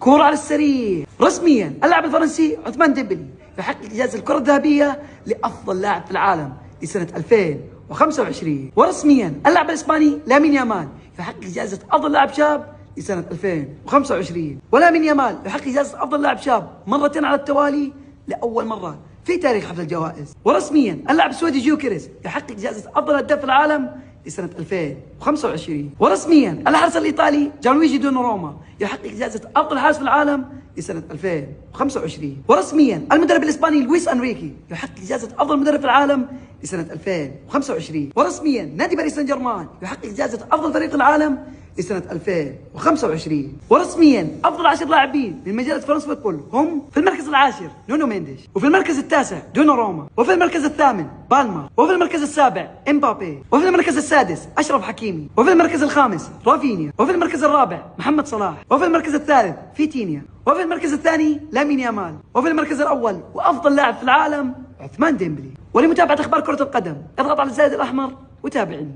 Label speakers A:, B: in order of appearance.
A: كورة على السريع. رسميا اللاعب الفرنسي عثمان ديمبلي يحقق جائزة الكرة الذهبية لأفضل لاعب في العالم لسنة 2025. ورسميا اللاعب الإسباني لامين يامال يحقق جائزة أفضل لاعب شاب لسنة 2025. ولامين يامال يحقق جائزة أفضل لاعب شاب مرتين على التوالي لأول مرة في تاريخ حفل الجوائز. ورسميا اللاعب السويدي جيوكيريس يحقق جائزة أفضل هداف في العالم لسنة 2025. ورسميا الحارس الإيطالي جانلويجي دوناروما يحقق جائزة أفضل حارس في العالم لسنة 2025. ورسميا المدرب الإسباني لويس أنريكي يحقق جائزة أفضل مدرب في العالم لسنة 2025. ورسميا نادي باريس سان جيرمان يحقق جائزة أفضل فريق العالم لسنة 2025. ورسميا أفضل 10 لاعبين من مجلة فرنسا فوتبول هم: في المركز العاشر نونو مينديش، وفي المركز التاسع دوناروما، وفي المركز الثامن بالمر، وفي المركز السابع امبابي، وفي المركز السادس أشرف حكيمي، وفي المركز الخامس رافينيا، وفي المركز الرابع محمد صلاح، وفي المركز الثالث فيتينيا، وفي المركز الثاني لامين يامال، وفي المركز الأول وأفضل لاعب في العالم عثمان ديمبلي. ولمتابعة أخبار كرة القدم اضغط على الزائد الأحمر وتابعني.